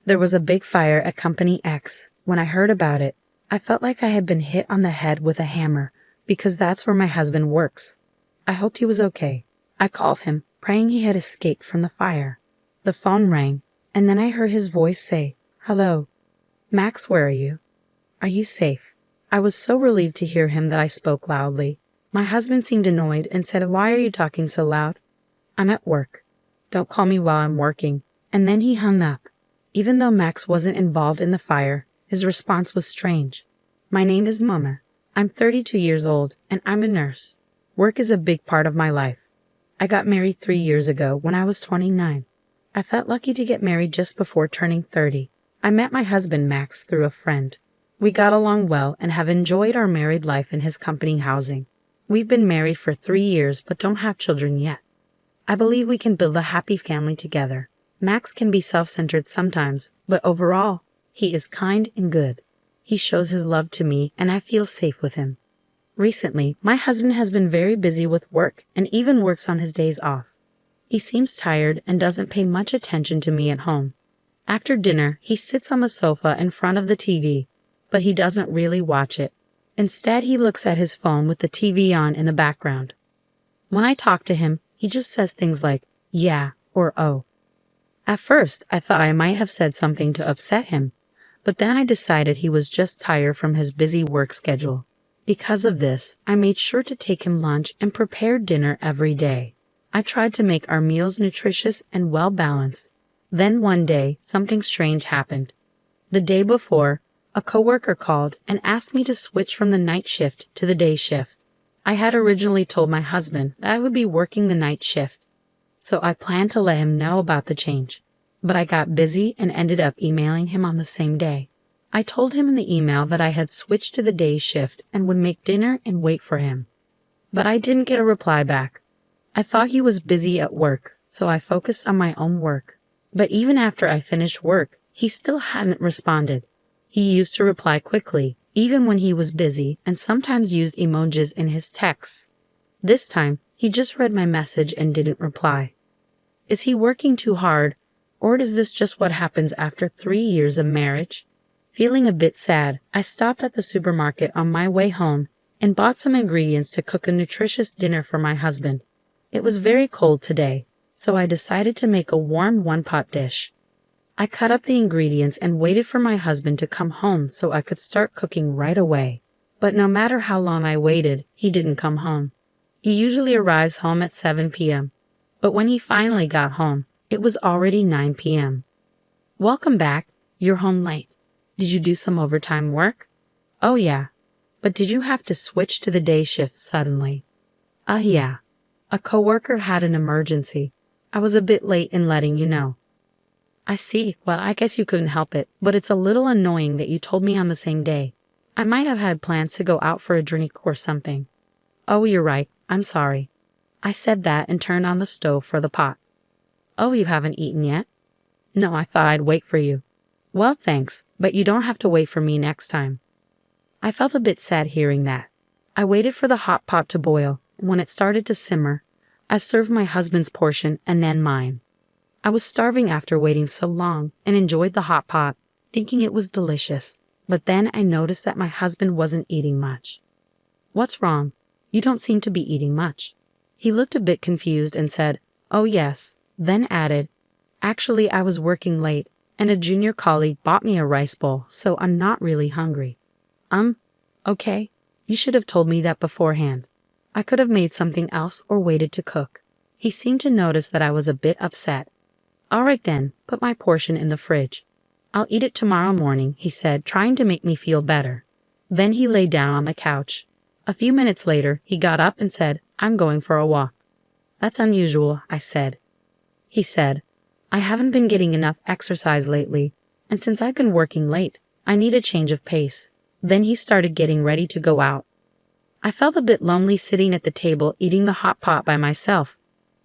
There was a big fire at Company X. When I heard about it, I felt like I had been hit on the head with a hammer because that's where my husband works. I hoped he was okay. I called him, praying he had escaped from the fire. The phone rang, and then I heard his voice say, "Hello. Max, where are you? Are you safe?" I was so relieved to hear him that I spoke loudly. My husband seemed annoyed and said, "Why are you talking so loud?" "I'm at work. Don't call me while I'm working." And then he hung up. Even though Max wasn't involved in the fire, his response was strange. "My name is Mama. I'm 32 years old, and I'm a nurse. Work is a big part of my life. I got married 3 years ago when I was 29. I felt lucky to get married just before turning 30. I met my husband Max through a friend. We got along well and have enjoyed our married life in his company housing. We've been married for 3 years but don't have children yet. I believe we can build a happy family together. Max can be self-centered sometimes, but overall, he is kind and good. He shows his love to me and I feel safe with him. Recently, my husband has been very busy with work and even works on his days off. He seems tired and doesn't pay much attention to me at home. After dinner, he sits on the sofa in front of the TV, but he doesn't really watch it. Instead, he looks at his phone with the TV on in the background. When I talk to him, he just says things like, "Yeah," or "Oh." At first, I thought I might have said something to upset him, but then I decided he was just tired from his busy work schedule. Because of this, I made sure to take him lunch and prepare dinner every day. I tried to make our meals nutritious and well-balanced. Then one day, something strange happened. The day before, a coworker called and asked me to switch from the night shift to the day shift. I had originally told my husband that I would be working the night shift, so I planned to let him know about the change. But I got busy and ended up emailing him on the same day. I told him in the email that I had switched to the day shift and would make dinner and wait for him. But I didn't get a reply back. I thought he was busy at work, so I focused on my own work. But even after I finished work, he still hadn't responded. He used to reply quickly, even when he was busy, and sometimes used emojis in his texts. This time, he just read my message and didn't reply. Is he working too hard, or is this just what happens after 3 years of marriage? Feeling a bit sad, I stopped at the supermarket on my way home and bought some ingredients to cook a nutritious dinner for my husband. It was very cold today, so I decided to make a warm one-pot dish. I cut up the ingredients and waited for my husband to come home so I could start cooking right away. But no matter how long I waited, he didn't come home. He usually arrives home at 7 p.m., but when he finally got home, it was already 9 p.m. "Welcome back. You're home late. Did you do some overtime work?" "Oh yeah. But did you have to switch to the day shift suddenly?" Yeah. A coworker had an emergency. I was a bit late in letting you know." "I see. Well, I guess you couldn't help it, but it's a little annoying that you told me on the same day. I might have had plans to go out for a drink or something." "Oh, you're right. I'm sorry." I said that and turned on the stove for the pot. "Oh, you haven't eaten yet?" "No, I thought I'd wait for you." "Well, thanks, but you don't have to wait for me next time." I felt a bit sad hearing that. I waited for the hot pot to boil, and when it started to simmer, I served my husband's portion and then mine. I was starving after waiting so long and enjoyed the hot pot, thinking it was delicious. But then I noticed that my husband wasn't eating much. "What's wrong? You don't seem to be eating much." He looked a bit confused and said, "Oh yes," then added, "Actually, I was working late, and a junior colleague bought me a rice bowl, so I'm not really hungry." Okay. You should have told me that beforehand. I could have made something else or waited to cook." He seemed to notice that I was a bit upset. "All right then, put my portion in the fridge. I'll eat it tomorrow morning," he said, trying to make me feel better. Then he lay down on the couch. A few minutes later, he got up and said, "I'm going for a walk." "That's unusual," I said. He said, "I haven't been getting enough exercise lately, and since I've been working late, I need a change of pace." Then he started getting ready to go out. I felt a bit lonely sitting at the table eating the hot pot by myself,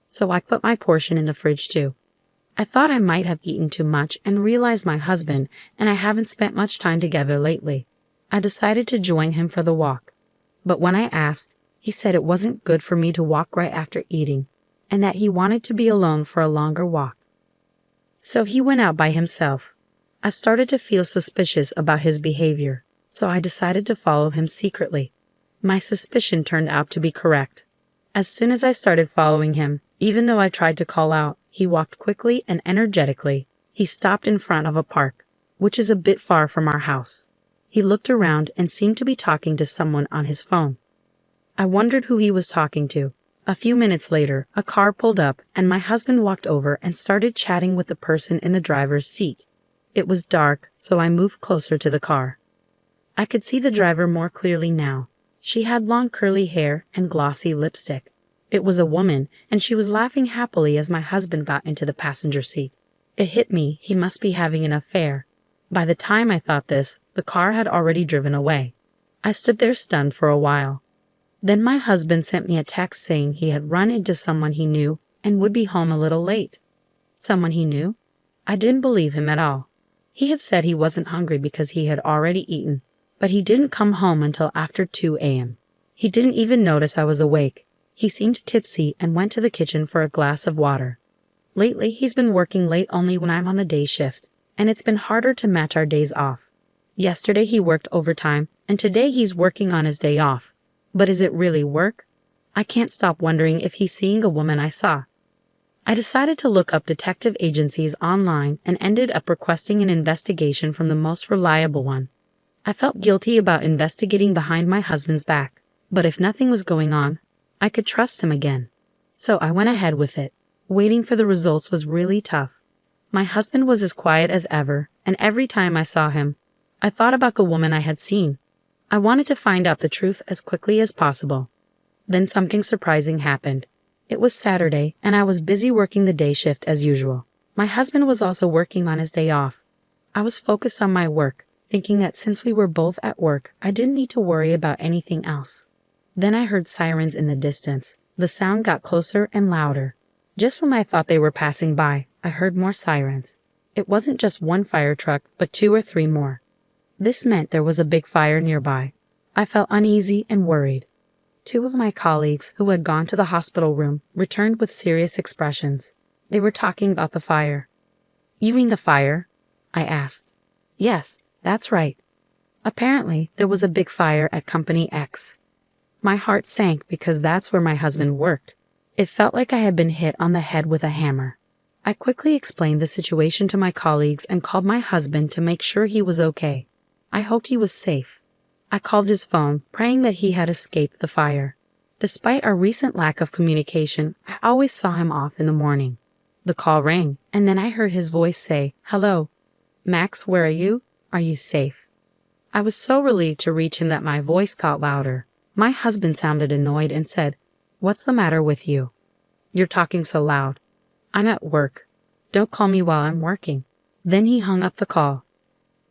so I put my portion in the fridge too. I thought I might have eaten too much and realized my husband and I haven't spent much time together lately. I decided to join him for the walk. But when I asked, he said it wasn't good for me to walk right after eating, and that he wanted to be alone for a longer walk. So he went out by himself. I started to feel suspicious about his behavior, so I decided to follow him secretly. My suspicion turned out to be correct. As soon as I started following him, even though I tried to call out, he walked quickly and energetically. He stopped in front of a park, which is a bit far from our house. He looked around and seemed to be talking to someone on his phone. I wondered who he was talking to. A few minutes later, a car pulled up and my husband walked over and started chatting with the person in the driver's seat. It was dark, so I moved closer to the car. I could see the driver more clearly now. She had long curly hair and glossy lipstick. It was a woman, and she was laughing happily as my husband got into the passenger seat. It hit me, he must be having an affair. By the time I thought this, the car had already driven away. I stood there stunned for a while. Then my husband sent me a text saying he had run into someone he knew and would be home a little late. Someone he knew? I didn't believe him at all. He had said he wasn't hungry because he had already eaten, but he didn't come home until after 2 a.m. He didn't even notice I was awake. He seemed tipsy and went to the kitchen for a glass of water. Lately, he's been working late only when I'm on the day shift, and it's been harder to match our days off. Yesterday he worked overtime, and today he's working on his day off. But is it really work? I can't stop wondering if he's seeing a woman I saw. I decided to look up detective agencies online and ended up requesting an investigation from the most reliable one. I felt guilty about investigating behind my husband's back, but if nothing was going on, I could trust him again. So I went ahead with it. Waiting for the results was really tough. My husband was as quiet as ever, and every time I saw him, I thought about the woman I had seen. I wanted to find out the truth as quickly as possible. Then something surprising happened. It was Saturday, and I was busy working the day shift as usual. My husband was also working on his day off. I was focused on my work, thinking that since we were both at work, I didn't need to worry about anything else. Then I heard sirens in the distance. The sound got closer and louder. Just when I thought they were passing by, I heard more sirens. It wasn't just one fire truck, but 2 or 3 more. This meant there was a big fire nearby. I felt uneasy and worried. 2 of my colleagues, who had gone to the hospital room, returned with serious expressions. They were talking about the fire. "You mean the fire?" I asked. "Yes, that's right. Apparently, there was a big fire at Company X." My heart sank because that's where my husband worked. It felt like I had been hit on the head with a hammer. I quickly explained the situation to my colleagues and called my husband to make sure he was okay. I hoped he was safe. I called his phone, praying that he had escaped the fire. Despite our recent lack of communication, I always saw him off in the morning. The call rang, and then I heard his voice say, "Hello. Max, where are you? Are you safe?" I was so relieved to reach him that my voice got louder. My husband sounded annoyed and said, "What's the matter with you? You're talking so loud." "I'm at work. Don't call me while I'm working." Then he hung up the call.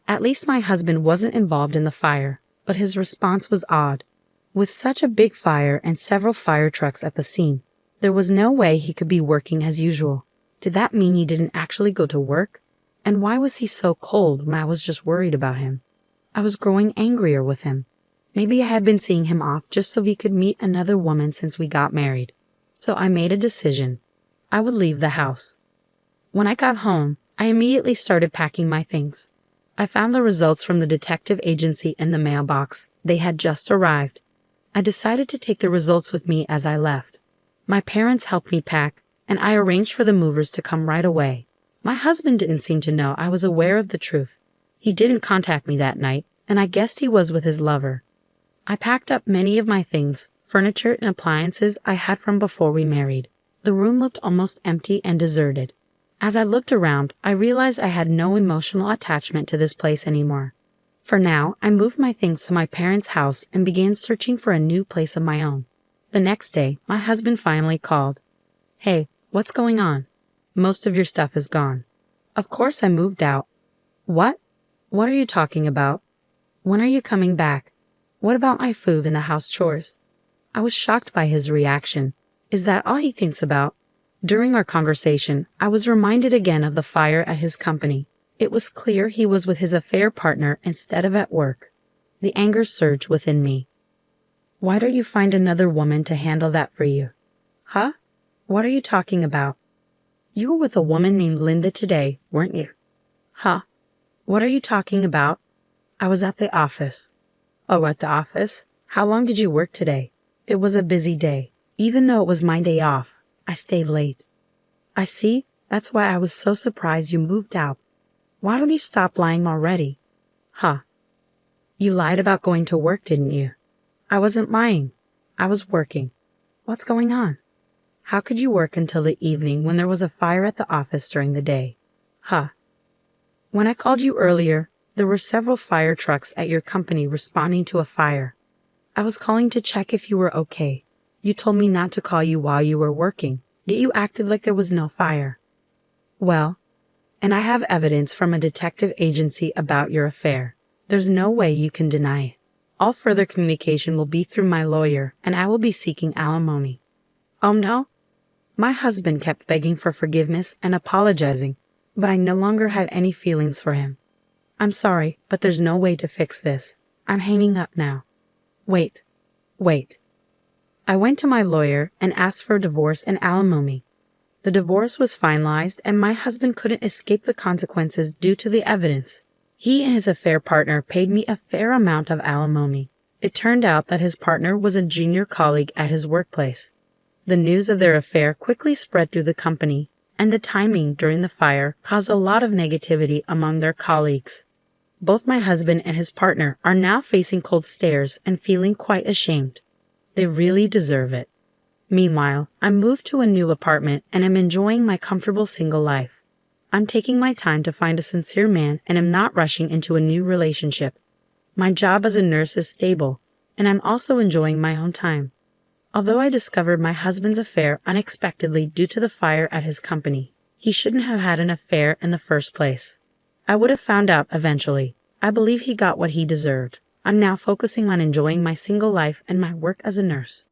At least my husband wasn't involved in the fire, but his response was odd. With such a big fire and several fire trucks at the scene, there was no way he could be working as usual. Did that mean he didn't actually go to work? And why was he so cold when I was just worried about him? I was growing angrier with him. Maybe I had been seeing him off just so he could meet another woman since we got married. So I made a decision. I would leave the house. When I got home, I immediately started packing my things. I found the results from the detective agency in the mailbox. They had just arrived. I decided to take the results with me as I left. My parents helped me pack, and I arranged for the movers to come right away. My husband didn't seem to know I was aware of the truth. He didn't contact me that night, and I guessed he was with his lover. I packed up many of my things, furniture and appliances I had from before we married. The room looked almost empty and deserted. As I looked around, I realized I had no emotional attachment to this place anymore. For now, I moved my things to my parents' house and began searching for a new place of my own. The next day, my husband finally called. "Hey, what's going on? Most of your stuff is gone." Of course I moved out. "What? What are you talking about? When are you coming back? What about my food and the house chores?" I was shocked by his reaction. Is that all he thinks about? During our conversation, I was reminded again of the fire at his company. It was clear he was with his affair partner instead of at work. The anger surged within me. "Why don't you find another woman to handle that for you?" "Huh? What are you talking about? You were with a woman named Linda today, weren't you?" "Huh? What are you talking about? I was at the office. Oh, at the office? How long did you work today? It was a busy day. Even though it was my day off, I stayed late. I see. That's why I was so surprised you moved out. Why don't you stop lying already? Huh. You lied about going to work, didn't you? I wasn't lying. I was working. What's going on? How could you work until the evening when there was a fire at the office during the day? Huh. When I called you earlier, there were several fire trucks at your company responding to a fire. I was calling to check if you were okay. You told me not to call you while you were working, yet you acted like there was no fire. Well, and I have evidence from a detective agency about your affair. There's no way you can deny it. All further communication will be through my lawyer, and I will be seeking alimony. Oh no? My husband kept begging for forgiveness and apologizing, but I no longer have any feelings for him. I'm sorry, but there's no way to fix this. I'm hanging up now. Wait. I went to my lawyer and asked for a divorce and alimony. The divorce was finalized and my husband couldn't escape the consequences due to the evidence. He and his affair partner paid me a fair amount of alimony. It turned out that his partner was a junior colleague at his workplace. The news of their affair quickly spread through the company, and the timing during the fire caused a lot of negativity among their colleagues. Both my husband and his partner are now facing cold stares and feeling quite ashamed. They really deserve it. Meanwhile, I moved to a new apartment and am enjoying my comfortable single life. I'm taking my time to find a sincere man and am not rushing into a new relationship. My job as a nurse is stable, and I'm also enjoying my own time. Although I discovered my husband's affair unexpectedly due to the fire at his company, he shouldn't have had an affair in the first place. I would have found out eventually. I believe he got what he deserved. I'm now focusing on enjoying my single life and my work as a nurse.